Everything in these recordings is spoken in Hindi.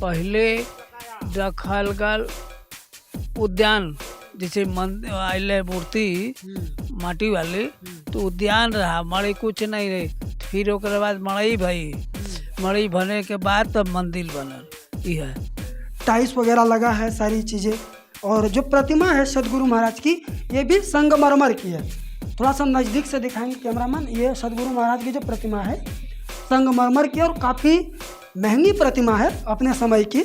पहले रखल गल उद्यान, जैसे आइले मूर्ति माटी वाली, तो उद्यान रहा, मड़ई कुछ नहीं रही। फिर ओकरे बाद मड़ई भई, मड़ई बने के बाद तब मंदिर बनल। यह टाइल्स वगैरह लगा है, सारी चीज़ें। और जो प्रतिमा है सदगुरु महाराज की, ये भी संगमरमर की है। थोड़ा सा नज़दीक से दिखाएंगे कैमरामैन। ये सदगुरु महाराज की जो प्रतिमा है संगमरमर की, और काफ़ी महंगी प्रतिमा है अपने समय की।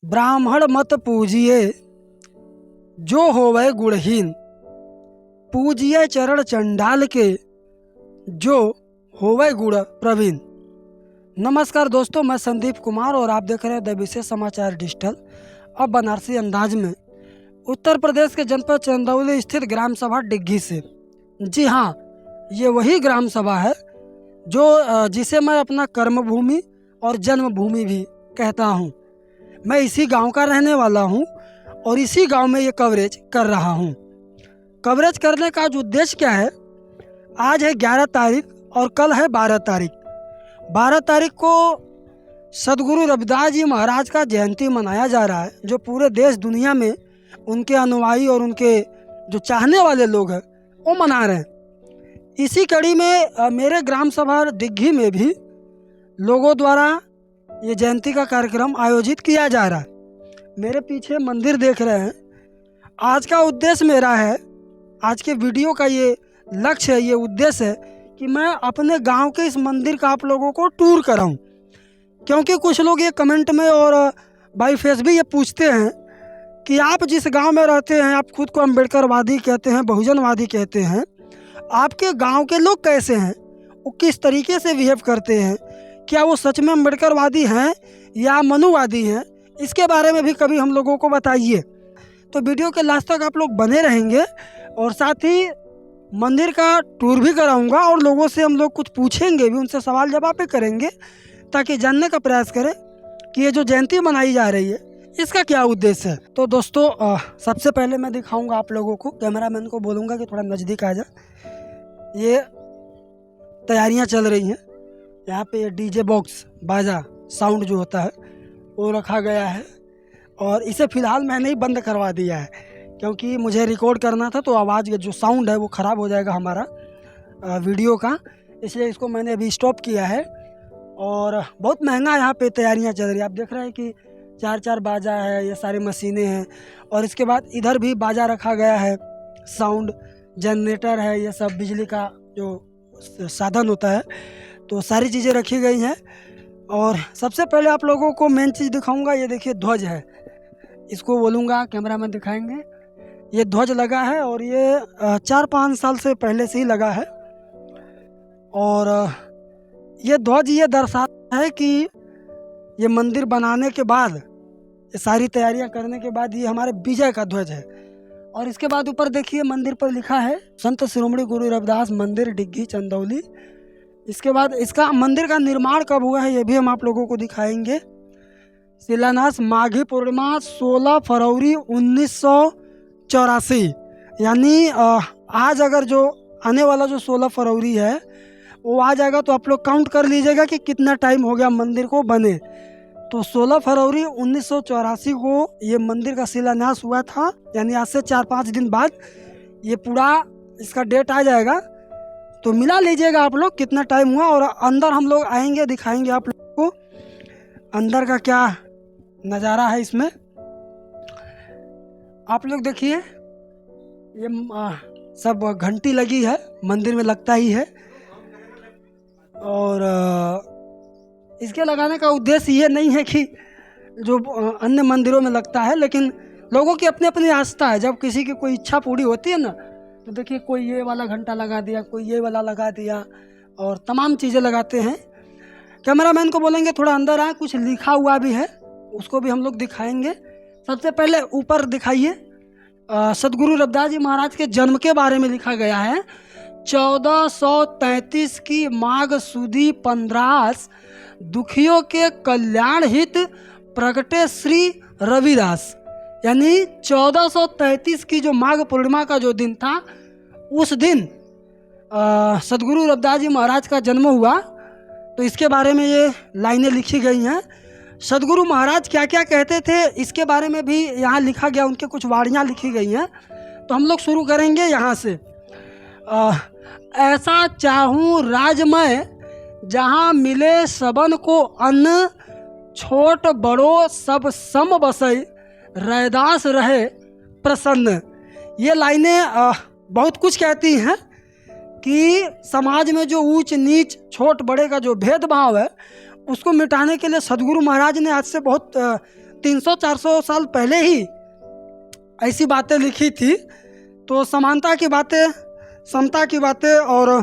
ब्राह्मण मत पूजिए जो होवे गुणहीन, पूजिए चरण चंडाल के जो होवे गुण प्रवीण। नमस्कार दोस्तों, मैं संदीप कुमार और आप देख रहे हैं द विशेष समाचार डिजिटल। अब बनारसी अंदाज में उत्तर प्रदेश के जनपद चंदौली स्थित ग्राम सभा डिग्गी से। जी हाँ, ये वही ग्राम सभा है जो जिसे मैं अपना कर्मभूमि और जन्मभूमि भी कहता हूँ। मैं इसी गांव का रहने वाला हूं और इसी गांव में ये कवरेज कर रहा हूं। कवरेज करने का जो उद्देश्य क्या है, आज है 11 तारीख और कल है 12 तारीख। 12 तारीख को सदगुरु रविदास जी महाराज का जयंती मनाया जा रहा है, जो पूरे देश दुनिया में उनके अनुयायी और उनके जो चाहने वाले लोग हैं वो मना रहे हैं। इसी कड़ी में मेरे ग्राम सभा दिग्घी में भी लोगों द्वारा ये जयंती का कार्यक्रम आयोजित किया जा रहा है। मेरे पीछे मंदिर देख रहे हैं। आज का उद्देश्य मेरा है, आज के वीडियो का ये लक्ष्य है, ये उद्देश्य है कि मैं अपने गांव के इस मंदिर का आप लोगों को टूर कराऊं। क्योंकि कुछ लोग ये कमेंट में और बाई फेस भी ये पूछते हैं कि आप जिस गांव में रहते हैं, आप खुद को अम्बेडकरवादी कहते हैं, बहुजनवादी कहते हैं, आपके गाँव के लोग कैसे हैं, वो किस तरीके से बिहेव करते हैं, क्या वो सच में अम्बेडकरवादी हैं या मनुवादी हैं, इसके बारे में भी कभी हम लोगों को बताइए। तो वीडियो के लास्ट तक आप लोग बने रहेंगे और साथ ही मंदिर का टूर भी कराऊंगा और लोगों से हम लोग कुछ पूछेंगे भी, उनसे सवाल जवाब भी करेंगे ताकि जानने का प्रयास करें कि ये जो जयंती मनाई जा रही है इसका क्या उद्देश्य है। तो दोस्तों सबसे पहले मैं दिखाऊंगा आप लोगों को, कैमरामैन को बोलूँगा कि थोड़ा नज़दीक आ जा। ये तैयारियाँ चल रही हैं। यहाँ पे डीजे बॉक्स बाजा साउंड जो होता है वो रखा गया है और इसे फ़िलहाल मैंने ही बंद करवा दिया है, क्योंकि मुझे रिकॉर्ड करना था तो आवाज़ जो साउंड है वो ख़राब हो जाएगा हमारा वीडियो का, इसलिए इसको मैंने अभी स्टॉप किया है। और बहुत महंगा यहाँ पे तैयारियाँ चल रही है। आप देख रहे हैं कि 4 बाजा है, ये सारी मशीनें हैं और इसके बाद इधर भी बाजा रखा गया है, साउंड जनरेटर है, ये सब बिजली का जो साधन होता है, तो सारी चीज़ें रखी गई हैं। और सबसे पहले आप लोगों को मेन चीज़ दिखाऊंगा। ये देखिए ध्वज है, इसको बोलूँगा कैमरामैन दिखाएंगे। ये ध्वज लगा है और ये 4-5 साल से पहले से ही लगा है। और ये ध्वज ये दर्शाता है कि ये मंदिर बनाने के बाद, ये सारी तैयारियां करने के बाद, ये हमारे विजय का ध्वज है। और इसके बाद ऊपर देखिए मंदिर पर लिखा है संत शिरोमणि गुरु रविदास मंदिर डिग्गी चंदौली। इसके बाद इसका मंदिर का निर्माण कब हुआ है ये भी हम आप लोगों को दिखाएंगे। शिलान्यास माघी पूर्णिमा 16 फरवरी 1984, यानी आज अगर जो आने वाला जो 16 फरवरी है वो आ जाएगा तो आप लोग काउंट कर लीजिएगा कि कितना टाइम हो गया मंदिर को बने। तो 16 फरवरी 1984 को ये मंदिर का शिलान्यास हुआ था, यानी आज से 4-5 दिन बाद ये पूरा इसका डेट आ जाएगा। तो मिला लीजिएगा आप लोग कितना टाइम हुआ। और अंदर हम लोग आएंगे, दिखाएंगे आप लोग को अंदर का क्या नज़ारा है। इसमें आप लोग देखिए, ये सब घंटी लगी है, मंदिर में लगता ही है। और इसके लगाने का उद्देश्य ये नहीं है कि जो अन्य मंदिरों में लगता है, लेकिन लोगों की अपनी अपनी आस्था है। जब किसी की कोई इच्छा पूरी होती है ना, तो देखिए कोई ये वाला घंटा लगा दिया, कोई ये वाला लगा दिया और तमाम चीज़ें लगाते हैं। कैमरामैन को बोलेंगे थोड़ा अंदर आए, कुछ लिखा हुआ भी है, उसको भी हम लोग दिखाएंगे। सबसे पहले ऊपर दिखाइए, सदगुरु रविदास जी महाराज के जन्म के बारे में लिखा गया है। 1433 की माघ सुदी 15 दुखियों के कल्याण हित प्रगटे श्री रविदास, यानी 1433 की जो माघ पूर्णिमा का जो दिन था, उस दिन सदगुरु रविदास जी महाराज का जन्म हुआ। तो इसके बारे में ये लाइनें लिखी गई हैं। सदगुरु महाराज क्या क्या कहते थे इसके बारे में भी यहाँ लिखा गया, उनके कुछ वाणियाँ लिखी गई हैं। तो हम लोग शुरू करेंगे यहाँ से। ऐसा चाहूँ राजमय जहाँ मिले सबन को अन्न, छोट बड़ो सब सम बसई, रैदास रहे प्रसन्न। ये लाइनें बहुत कुछ कहती हैं कि समाज में जो ऊंच नीच छोट बड़े का जो भेदभाव है उसको मिटाने के लिए सदगुरु महाराज ने आज से बहुत 300-400 साल पहले ही ऐसी बातें लिखी थी। तो समानता की बातें, समता की बातें, और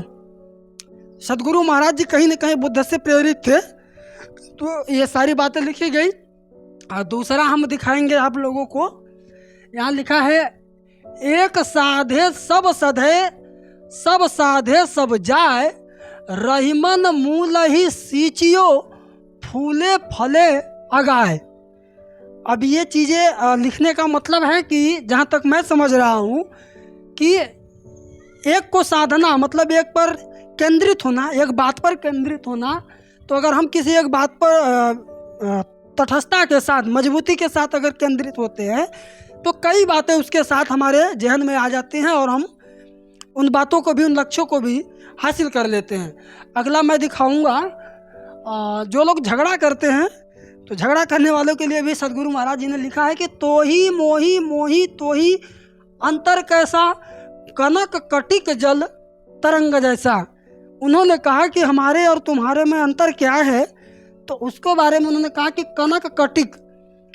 सदगुरु महाराज जी कहीं न कहीं बुद्ध से प्रेरित थे। तो ये सारी बातें लिखी गई। और दूसरा हम दिखाएंगे आप लोगों को, यहाँ लिखा है एक साधे सब सधे, सब साधे सब जाए, रहीमन मूल ही सींचियो, फूले फले अगाए। अब ये चीज़ें लिखने का मतलब है कि जहाँ तक मैं समझ रहा हूँ कि एक को साधना मतलब एक पर केंद्रित होना, एक बात पर केंद्रित होना। तो अगर हम किसी एक बात पर तटस्थता के साथ, मजबूती के साथ अगर केंद्रित होते हैं तो कई बातें उसके साथ हमारे जहन में आ जाती हैं और हम उन बातों को भी, उन लक्ष्यों को भी हासिल कर लेते हैं। अगला मैं दिखाऊंगा, जो लोग झगड़ा करते हैं तो झगड़ा करने वालों के लिए भी सदगुरु महाराज जी ने लिखा है कि तो ही मोही मोही तो ही अंतर कैसा, कनक कटिक जल तरंग जैसा। उन्होंने कहा कि हमारे और तुम्हारे में अंतर क्या है, तो उसको बारे में उन्होंने कहा कि कनक कटिक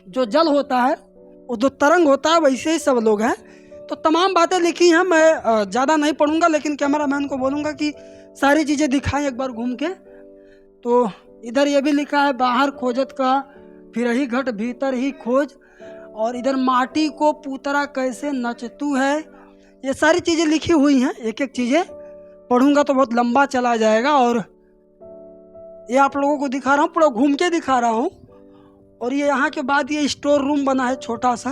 जो जल होता है, वो जो तरंग होता है, वैसे ही सब लोग हैं। तो तमाम बातें लिखी हैं। मैं ज़्यादा नहीं पढ़ूंगा, लेकिन कैमरामैन को बोलूँगा कि सारी चीज़ें दिखाएं एक बार घूम के। तो इधर ये भी लिखा है बाहर खोजत का फिर ही घट भीतर ही खोज, और इधर माटी को पूतरा कैसे नचतू है। ये सारी चीज़ें लिखी हुई हैं। एक एक चीज़ें पढ़ूंगा तो बहुत लंबा चला जाएगा, और ये आप लोगों को दिखा रहा हूँ, पूरा घूम के दिखा रहा हूँ। और ये यहाँ के बाद ये स्टोर रूम बना है छोटा सा।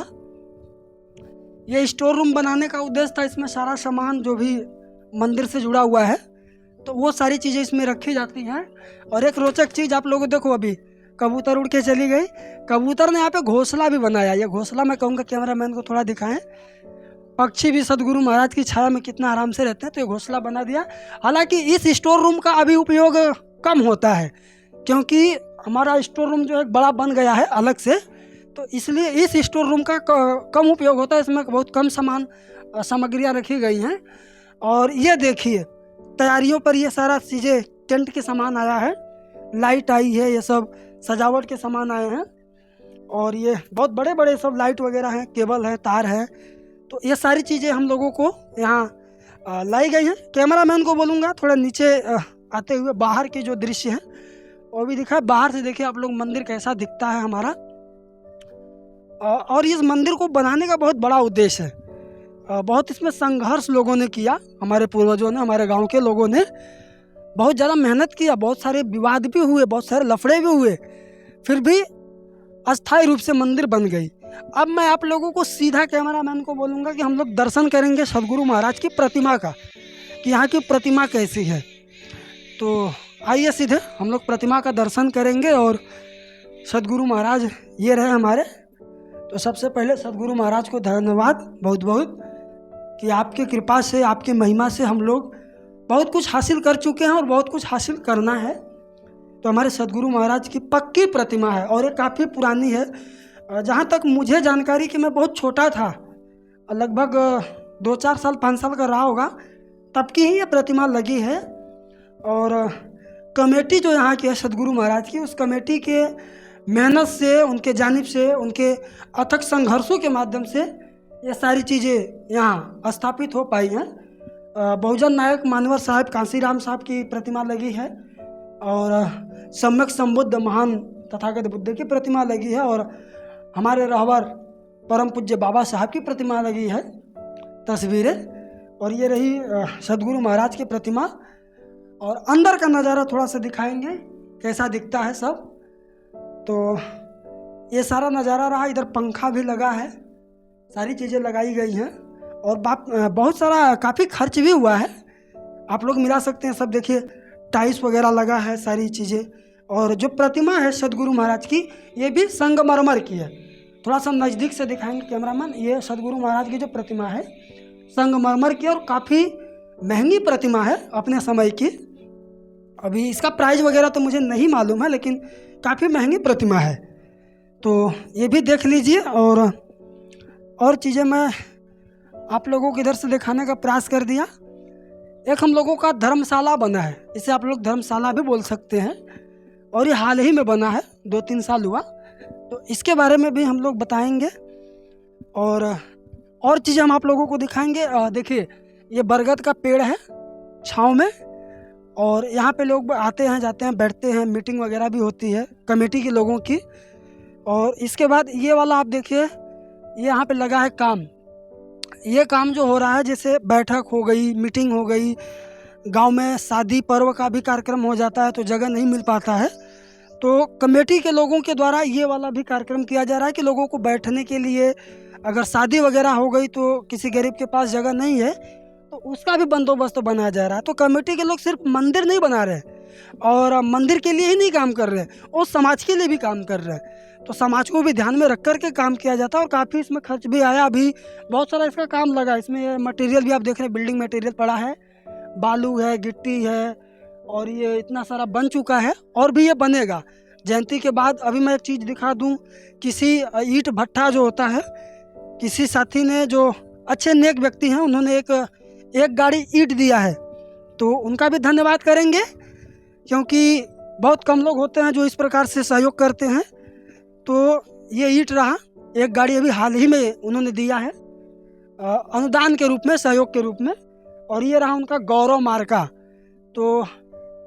ये स्टोर रूम बनाने का उद्देश्य था, इसमें सारा सामान जो भी मंदिर से जुड़ा हुआ है तो वो सारी चीज़ें इसमें रखी जाती हैं। और एक रोचक चीज़ आप लोगों देखो, अभी कबूतर उड़ के चली गई। कबूतर ने यहाँ पे घोंसला भी बनाया। ये घोंसला मैं कहूँगा कैमरामैन को थोड़ा दिखाएं। पक्षी भी सदगुरु महाराज की छाया में कितना आराम से रहते हैं। तो ये घोंसला बना दिया। हालांकि इस स्टोर रूम का अभी उपयोग कम होता है, क्योंकि हमारा स्टोर रूम जो है बड़ा बन गया है अलग से, तो इसलिए इस स्टोर रूम का कम उपयोग होता है। इसमें बहुत कम सामग्रियाँ रखी गई हैं। और ये देखिए तैयारियों पर ये सारा चीज़ें, टेंट के सामान आया है, लाइट आई है, ये सब सजावट के सामान आए हैं। और ये बहुत बड़े बड़े सब लाइट वगैरह हैं, केबल है, तार है। तो ये सारी चीज़ें हम लोगों को यहाँ लाई गई हैं। कैमरामैन को बोलूँगा थोड़ा नीचे आते हुए बाहर के जो दृश्य हैं वो भी दिखाए। बाहर से देखिए आप लोग मंदिर कैसा दिखता है हमारा। और इस मंदिर को बनाने का बहुत बड़ा उद्देश्य है। बहुत इसमें संघर्ष लोगों ने किया, हमारे पूर्वजों ने, हमारे गांव के लोगों ने बहुत ज़्यादा मेहनत किया। बहुत सारे विवाद भी हुए, बहुत सारे लफड़े भी हुए, फिर भी अस्थायी रूप से मंदिर बन गई। अब मैं आप लोगों को सीधा कैमरामैन को बोलूँगा कि हम लोग दर्शन करेंगे सदगुरु महाराज की प्रतिमा का, कि यहाँ की प्रतिमा कैसी है। तो आइए सीधे हम लोग प्रतिमा का दर्शन करेंगे। और सदगुरु महाराज ये रहे हमारे। तो सबसे पहले सदगुरु महाराज को धन्यवाद बहुत बहुत कि आपकी कृपा से, आपकी महिमा से हम लोग बहुत कुछ हासिल कर चुके हैं और बहुत कुछ हासिल करना है। तो हमारे सदगुरु महाराज की पक्की प्रतिमा है और ये काफ़ी पुरानी है। जहाँ तक मुझे जानकारी कि मैं बहुत छोटा था, लगभग 2-4 साल 5 साल का रहा होगा, तब की ही ये प्रतिमा लगी है। और कमेटी जो यहाँ की है सदगुरु महाराज की, उस कमेटी के मेहनत से, उनके जानिब से, उनके अथक संघर्षों के माध्यम से ये सारी चीज़ें यहाँ स्थापित हो पाई हैं। बहुजन नायक मानवर साहब कांसीराम साहब की प्रतिमा लगी है, और सम्यक संबुद्ध महान तथागत बुद्ध की प्रतिमा लगी है, और हमारे रहवर परम पूज्य बाबा साहब की प्रतिमा लगी है, तस्वीरें। और ये रही सदगुरु महाराज की प्रतिमा। और अंदर का नज़ारा थोड़ा सा दिखाएंगे कैसा दिखता है सब। तो ये सारा नज़ारा रहा। इधर पंखा भी लगा है, सारी चीज़ें लगाई गई हैं और बहुत सारा काफ़ी खर्च भी हुआ है। आप लोग मिला सकते हैं सब, देखिए टाइल्स वगैरह लगा है, सारी चीज़ें। और जो प्रतिमा है सदगुरु महाराज की, ये भी संगमरमर की है। थोड़ा सा नज़दीक से दिखाएंगे कैमरामैन। ये सदगुरु महाराज की जो प्रतिमा है संगमरमर की, और काफ़ी महंगी प्रतिमा है अपने समय की। अभी इसका प्राइस वगैरह तो मुझे नहीं मालूम है, लेकिन काफ़ी महंगी प्रतिमा है, तो ये भी देख लीजिए। और चीज़ें मैं आप लोगों को इधर से दिखाने का प्रयास कर दिया। एक हम लोगों का धर्मशाला बना है, इसे आप लोग धर्मशाला भी बोल सकते हैं, और ये हाल ही में बना है, 2-3 साल हुआ, तो इसके बारे में भी हम लोग बताएंगे और चीज़ें हम आप लोगों को दिखाएंगे। देखिए ये बरगद का पेड़ है छाँव में, और यहाँ पे लोग आते हैं, जाते हैं, बैठते हैं, मीटिंग वगैरह भी होती है कमेटी के लोगों की। और इसके बाद ये वाला आप देखिए, ये यहाँ पे लगा है काम। ये काम जो हो रहा है, जैसे बैठक हो गई, मीटिंग हो गई, गांव में शादी पर्व का भी कार्यक्रम हो जाता है तो जगह नहीं मिल पाता है, तो कमेटी के लोगों के द्वारा ये वाला भी कार्यक्रम किया जा रहा है कि लोगों को बैठने के लिए, अगर शादी वगैरह हो गई तो किसी गरीब के पास जगह नहीं है तो उसका भी बंदोबस्त बनाया जा रहा है। तो कमेटी के लोग सिर्फ मंदिर नहीं बना रहे और मंदिर के लिए ही नहीं काम कर रहे, वो समाज के लिए भी काम कर रहे हैं। तो समाज को भी ध्यान में रख कर के काम किया जाता है, और काफ़ी इसमें खर्च भी आया। अभी बहुत सारा इसका काम लगा, इसमें मटेरियल भी आप देख रहे हैं, बिल्डिंग मटेरियल पड़ा है, बालू है, गिट्टी है, और ये इतना सारा बन चुका है और भी ये बनेगा जयंती के बाद। अभी मैं एक चीज़ दिखा दूं, किसी ईंट भट्ठा जो होता है, किसी साथी ने, जो अच्छे नेक व्यक्ति हैं, उन्होंने एक गाड़ी ईंट दिया है, तो उनका भी धन्यवाद करेंगे, क्योंकि बहुत कम लोग होते हैं जो इस प्रकार से सहयोग करते हैं। तो ये ईंट रहा, एक गाड़ी अभी हाल ही में उन्होंने दिया है अनुदान के रूप में, सहयोग के रूप में। और ये रहा उनका गौरव मार्का। तो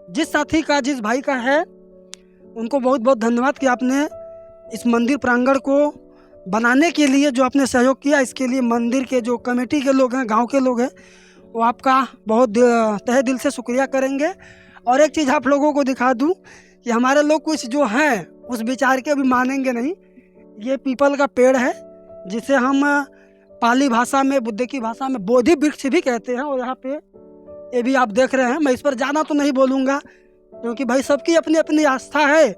जिस साथी का, जिस भाई का है, उनको बहुत बहुत धन्यवाद कि आपने इस मंदिर प्रांगण को बनाने के लिए जो आपने सहयोग किया, इसके लिए मंदिर के जो कमेटी के लोग हैं, गांव के लोग हैं, वो आपका बहुत तहे दिल से शुक्रिया करेंगे। और एक चीज़ आप लोगों को दिखा दूं कि हमारे लोग कुछ जो हैं उस विचार के अभी मानेंगे नहीं। ये पीपल का पेड़ है, जिसे हम पाली भाषा में, बुद्ध की भाषा में बोधि वृक्ष भी कहते हैं। और यहाँ पे ये भी आप देख रहे हैं, मैं इस पर ज़्यादा तो नहीं बोलूँगा, क्योंकि भाई सबकी अपनी अपनी आस्था है,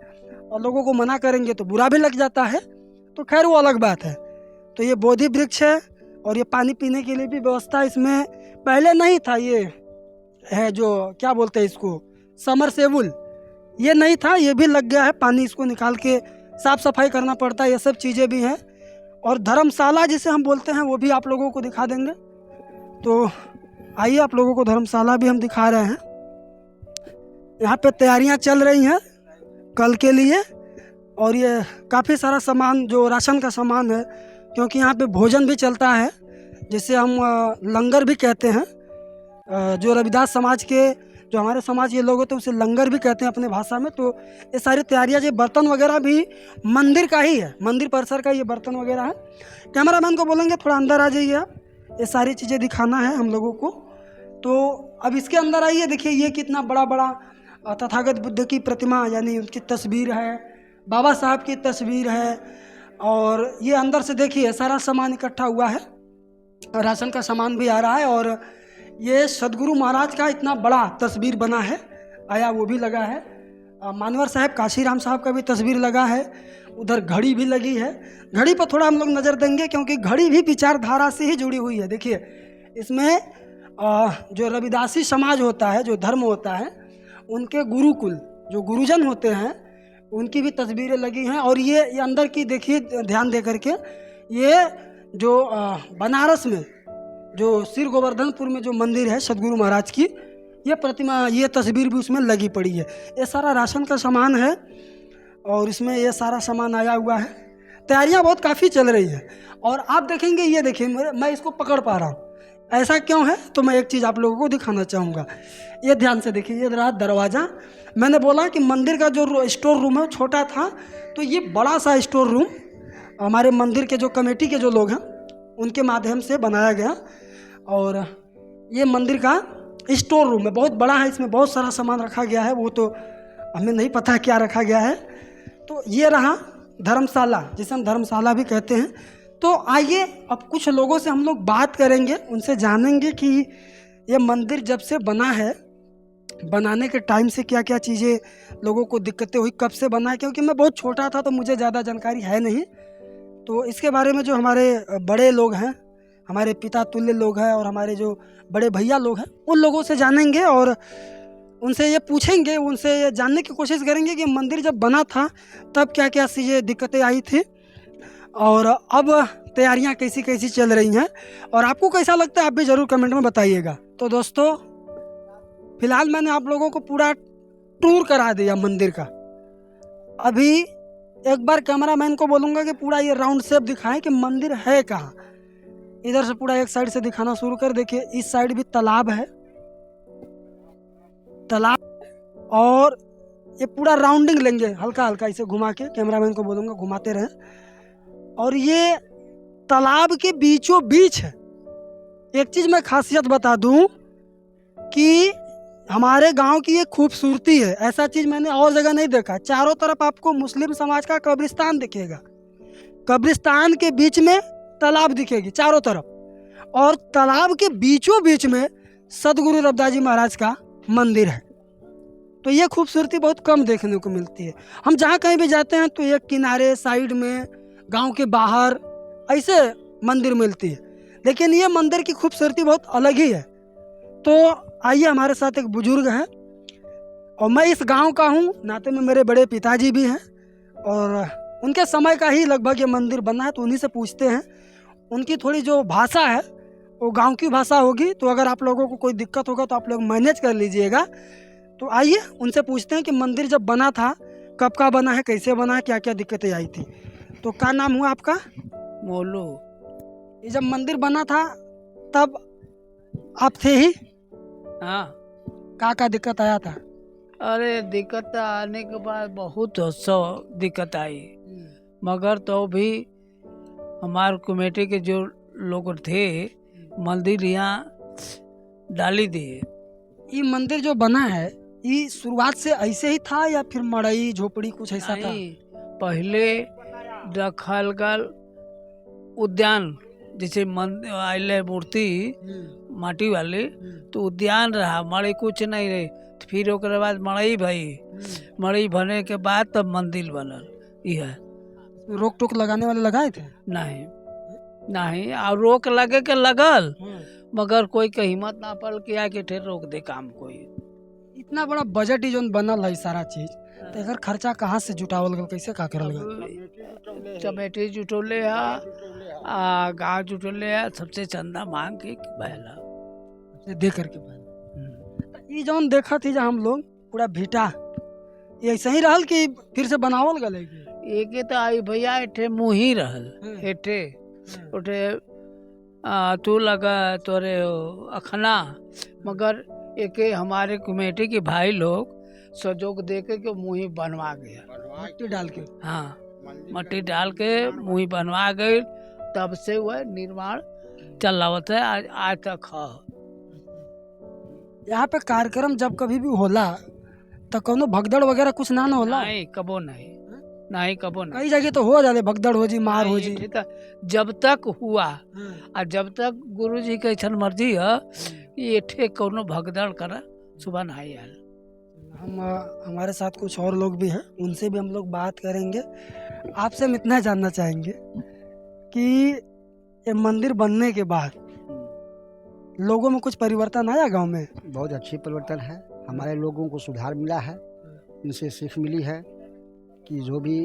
और लोगों को मना करेंगे तो बुरा भी लग जाता है, तो खैर वो अलग बात है। तो ये बोधि वृक्ष है, और ये पानी पीने के लिए भी व्यवस्था इसमें पहले नहीं था। ये है जो क्या बोलते हैं इसको, समरसेबुल, ये नहीं था, ये भी लग गया है। पानी इसको निकाल के साफ़ सफाई करना पड़ता है, ये सब चीज़ें भी हैं। और धर्मशाला जिसे हम बोलते हैं, वो भी आप लोगों को दिखा देंगे। तो आइए, आप लोगों को धर्मशाला भी हम दिखा रहे हैं। यहाँ पे तैयारियाँ चल रही हैं कल के लिए, और ये काफ़ी सारा सामान, जो राशन का सामान है, क्योंकि यहाँ पे भोजन भी चलता है, जिसे हम लंगर भी कहते हैं। जो रविदास समाज के, जो हमारे समाज के लोग होते हैं, उसे लंगर भी कहते हैं अपने भाषा में। तो ये सारी तैयारियाँ, ये बर्तन वगैरह भी मंदिर का ही है, मंदिर परिसर का ये बर्तन वगैरह है। कैमरामैन को बोलेंगे थोड़ा अंदर आ जाइए आप, ये सारी चीज़ें दिखाना है हम लोगों को। तो अब इसके अंदर आइए, देखिए ये कितना बड़ा बड़ा तथागत बुद्ध की प्रतिमा, यानी उनकी तस्वीर है, बाबा साहब की तस्वीर है। और ये अंदर से देखिए सारा सामान इकट्ठा हुआ है, राशन का सामान भी आ रहा है। और ये सदगुरु महाराज का इतना बड़ा तस्वीर बना है, आया वो भी लगा है। मानवर साहब, काशीराम साहब का भी तस्वीर लगा है। उधर घड़ी भी लगी है। घड़ी पर थोड़ा हम लोग नज़र देंगे, क्योंकि घड़ी भी विचारधारा से ही जुड़ी हुई है। देखिए इसमें जो रविदासी समाज होता है, जो धर्म होता है, उनके गुरुकुल, जो गुरुजन होते हैं, उनकी भी तस्वीरें लगी हैं। और ये अंदर की देखिए, ध्यान दे करके, ये जो बनारस में, जो सिर गोवर्धनपुर में जो मंदिर है सदगुरु महाराज की, ये प्रतिमा, ये तस्वीर भी उसमें लगी पड़ी है। ये सारा राशन का सामान है, और इसमें ये सारा सामान आया हुआ है। तैयारियां बहुत काफ़ी चल रही है। और आप देखेंगे, ये देखिए, मैं इसको पकड़ पा रहा हूँ, ऐसा क्यों है? तो मैं एक चीज़ आप लोगों को दिखाना चाहूँगा। ये ध्यान से देखिए, ये रहा दरवाज़ा। मैंने बोला कि मंदिर का जो स्टोर रूम है छोटा था, तो ये बड़ा सा स्टोर रूम हमारे मंदिर के जो कमेटी के जो लोग हैं, उनके माध्यम से बनाया गया। और ये मंदिर का स्टोर रूम है, बहुत बड़ा है, इसमें बहुत सारा सामान रखा गया है, वो तो हमें नहीं पता क्या रखा गया है। तो ये रहा धर्मशाला, जिसे हम धर्मशाला भी कहते हैं। तो आइए अब कुछ लोगों से हम लोग बात करेंगे, उनसे जानेंगे कि ये मंदिर जब से बना है, बनाने के टाइम से क्या क्या चीज़ें लोगों को दिक्कतें हुई, कब से बना है, क्योंकि मैं बहुत छोटा था तो मुझे ज़्यादा जानकारी है नहीं। तो इसके बारे में जो हमारे बड़े लोग हैं, हमारे पिता तुल्य लोग हैं और हमारे जो बड़े भैया लोग हैं, उन लोगों से जानेंगे और उनसे ये पूछेंगे, उनसे ये जानने की कोशिश करेंगे कि मंदिर जब बना था तब क्या क्या चीज़ें दिक्कतें आई थी और अब तैयारियां कैसी कैसी चल रही हैं और आपको कैसा लगता है आप भी ज़रूर कमेंट में बताइएगा। तो दोस्तों फिलहाल मैंने आप लोगों को पूरा टूर करा दिया मंदिर का। अभी एक बार कैमरामैन को बोलूँगा कि पूरा ये राउंड शेप दिखाएं कि मंदिर है कहाँ। इधर से पूरा एक साइड से दिखाना शुरू कर, देखिए इस साइड भी तालाब है, तालाब, और ये पूरा राउंडिंग लेंगे हल्का हल्का इसे घुमा के, कैमरामैन को बोलूँगा घुमाते रहें। और ये तालाब के बीचों बीच है। एक चीज़ मैं खासियत बता दूं कि हमारे गांव की ये खूबसूरती है, ऐसा चीज़ मैंने और जगह नहीं देखा। चारों तरफ आपको मुस्लिम समाज का कब्रिस्तान दिखेगा, कब्रिस्तान के बीच में तालाब दिखेगी चारों तरफ, और तालाब के बीचों बीच में सदगुरु रविदास जी महाराज का मंदिर है। तो ये खूबसूरती बहुत कम देखने को मिलती है। हम जहाँ कहीं भी जाते हैं तो एक किनारे साइड में, गांव के बाहर ऐसे मंदिर मिलती है, लेकिन ये मंदिर की खूबसूरती बहुत अलग ही है। तो आइए, हमारे साथ एक बुजुर्ग हैं और मैं इस गांव का हूँ, नाते में मेरे बड़े पिताजी भी हैं और उनके समय का ही लगभग ये मंदिर बना है। तो उन्हीं से पूछते हैं, उनकी थोड़ी जो भाषा है वो गांव की भाषा होगी, तो अगर आप लोगों को कोई दिक्कत होगा तो आप लोग मैनेज कर लीजिएगा। तो आइए उनसे पूछते हैं कि मंदिर जब बना था कब का बना है, कैसे बना है, क्या क्या दिक्कतें आई थी। तो क्या नाम हुआ आपका? मोलू। ये जब मंदिर बना था तब आप थे ही? हाँ। क्या दिक्कत आया था? अरे दिक्कत आने के बाद बहुत सौ दिक्कत आई, मगर तो भी हमारे कमेटी के जो लोग थे मंदिर यहाँ डाली दिए। ये मंदिर जो बना है ये शुरुआत से ऐसे ही था या फिर मड़ई झोपड़ी कुछ ऐसा था? पहले रखलगल उद्यान, जैसे आइले मूर्ति माटी वाली, तो उद्यान रहा, मड़ई कुछ नहीं रही। फिर ओकरे बाद मड़ई भई, मड़ई बने के बाद तब मंदिर बनल। यह रोक टोक लगाने वाले लगाए थे? नहीं नहीं, और रोक लगे के लगल, मगर कोई के हिम्मत ना पड़ के आके ठेर रोक दे काम कोई। इतना बड़ा बजट ही जो बनल है सारा चीज, तो एकर खर्चा कहाँ से जुटावल गल, कैसे का करल गल? कमेटी जुटोले है, गाँव जुटोले है, सबसे चंदा मांग के बहला दे करके बहला। ये जौन देखा थी जहाँ हम लोग पूरा भीटा, ये ऐसा ही रहल कि फिर से बनावल गल? एक तो आई भैया एठे मुही रहल, एठे उठे तू लगा तोरे अखना, मगर एक हमारे कमेटी के भाई लोग सहयोग दे के मुही बनवा गया, मट्टी डाल के। हाँ, मट्टी डाल के मुही बनवा गई, तब से वह निर्माण चल रहा है आज तक है। यहाँ पे कार्यक्रम जब कभी भी होला तो कोनो भगदड़ वगैरह कुछ ना होला? नहीं, कबो नहीं, नहीं कबो नहीं। कई जगह तो हो जाते, भगदड़ हो जी, मार हो जी। जब तक हुआ और जब तक गुरु जी के इच्छा मर्जी है ये ठे कोनो भगदड़ करा सुबह नहीं आयल। हम हमारे साथ कुछ और लोग भी हैं, उनसे भी हम लोग बात करेंगे। आपसे हम इतना जानना चाहेंगे कि ये मंदिर बनने के बाद लोगों में कुछ परिवर्तन आया गांव में? बहुत अच्छी परिवर्तन है, हमारे लोगों को सुधार मिला है, इनसे सीख मिली है कि जो भी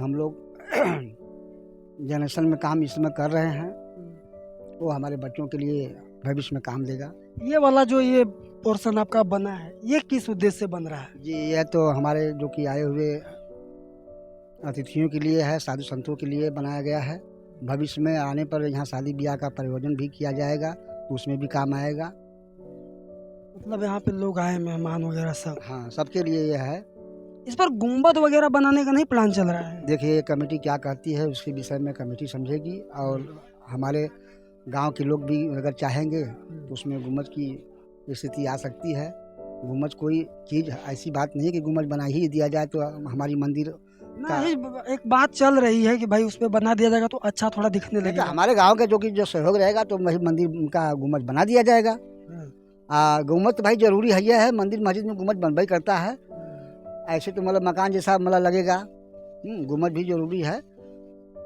हम लोग जनरेशन में काम इसमें कर रहे हैं वो हमारे बच्चों के लिए भविष्य में काम देगा। ये वाला जो ये पोर्शन आपका बना है ये किस उद्देश्य से बन रहा है? जी, यह तो हमारे जो कि आए हुए अतिथियों के लिए है, साधु संतों के लिए बनाया गया है। भविष्य में आने पर यहाँ शादी ब्याह का प्रयोजन भी किया जाएगा, तो उसमें भी काम आएगा। मतलब यहाँ पे लोग आए, मेहमान वगैरह सब? हाँ, सबके लिए यह है। इस पर गुम्बद वगैरह बनाने का नहीं प्लान चल रहा है? देखिए कमेटी क्या कहती है उसके विषय में कमेटी समझेगी, और हमारे गांव के लोग भी अगर चाहेंगे तो उसमें गुम्बद की स्थिति आ सकती है। गुम्बद कोई चीज़ ऐसी बात नहीं है कि गुम्बद बना ही दिया जाए तो हमारी मंदिर नहीं, एक बात चल रही है कि भाई उस पे बना दिया जाएगा तो अच्छा थोड़ा दिखने नहीं तो लगेगा। हमारे गांव के जो सहयोग रहेगा तो वही मंदिर का गुम्बद बना दिया जाएगा। गुम्बद तो भाई जरूरी है, मंदिर मस्जिद में गुम्बद बनवाई करता है। ऐसे तो मतलब मकान जैसा मतलब लगेगा, गुम्बद भी जरूरी है।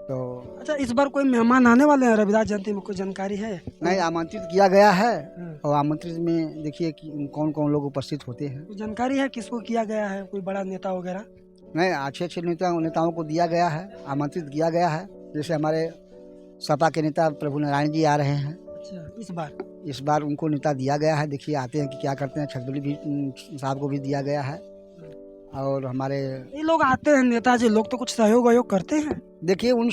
तो अच्छा, इस बार कोई मेहमान आने वाले हैं रविदास जयंती में, कोई जानकारी है? नहीं, आमंत्रित किया गया है और आमंत्रित में देखिए कि कौन कौन लोग उपस्थित होते हैं। कोई जानकारी है किसको किया गया है, कोई बड़ा नेता वगैरह? नहीं, अच्छे नेताओं को दिया गया है, आमंत्रित किया गया है। जैसे हमारे सपा के नेता प्रभु नारायण जी आ रहे हैं। अच्छा, इस बार उनको नेता दिया गया है। देखिए आते हैं कि क्या करते हैं। छतबली भी साहब को भी दिया गया है। और हमारे ये लोग आते हैं नेताजी लोग तो कुछ सहयोग वयोग करते हैं? देखिए उन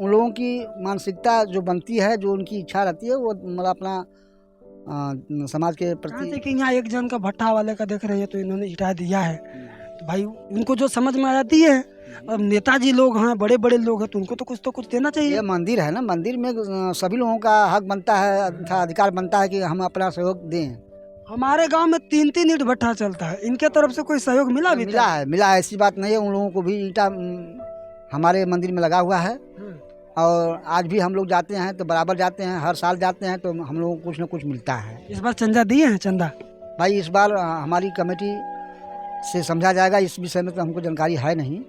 लोगों की मानसिकता जो बनती है, जो उनकी इच्छा रहती है, वो मतलब अपना समाज के प्रति। कि यहाँ एक जन का भट्टा वाले का देख रहे हैं तो इन्होंने इटा दिया है, तो भाई उनको जो समझ में आ जाती है। अब नेताजी लोग हैं, बड़े बड़े लोग हैं, तो उनको तो कुछ देना चाहिए। ये मंदिर है ना, मंदिर में सभी लोगों का हक बनता है, अधिकार बनता है कि हम अपना सहयोग दें। हमारे गांव में 3-3 ईंट भट्टा चलता है, इनके तरफ से कोई सहयोग मिला भी? मिला है, ऐसी बात नहीं है। उन लोगों को भी ईंटा हमारे मंदिर में लगा हुआ है। और आज भी हम लोग जाते हैं तो बराबर जाते हैं, हर साल जाते हैं तो हम लोगों को कुछ न कुछ मिलता है। इस बार चंदा दिए हैं? चंदा भाई इस बार हमारी कमेटी से समझा जाएगा, इस विषय में तो हमको जानकारी है नहीं।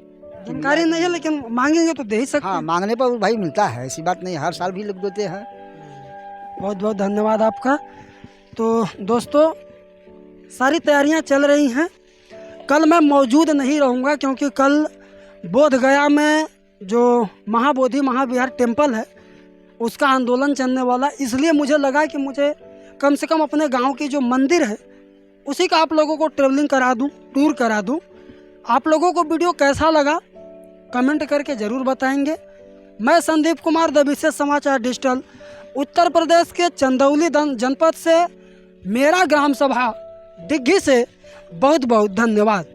जानकारी नहीं है, लेकिन मांगेंगे तो दे ही सकते हाँ, हैं। मांगने पर भाई मिलता है, ऐसी बात नहीं, हर साल भी लोग देते हैं। बहुत बहुत धन्यवाद आपका। तो दोस्तों, सारी तैयारियां चल रही हैं। कल मैं मौजूद नहीं रहूंगा क्योंकि कल बोध गया में जो महाबोधि महाविहार टेम्पल है उसका आंदोलन चलने वाला, इसलिए मुझे लगा कि मुझे कम से कम अपने गांव की जो मंदिर है उसी का आप लोगों को ट्रेवलिंग करा दूं, टूर करा दूं। आप लोगों को वीडियो कैसा लगा कमेंट करके ज़रूर बताएंगे। मैं संदीप कुमार, द विशेष समाचार डिजिटल, उत्तर प्रदेश के चंदौली जनपद से, मेरा ग्राम सभा दिग्घी से बहुत बहुत धन्यवाद।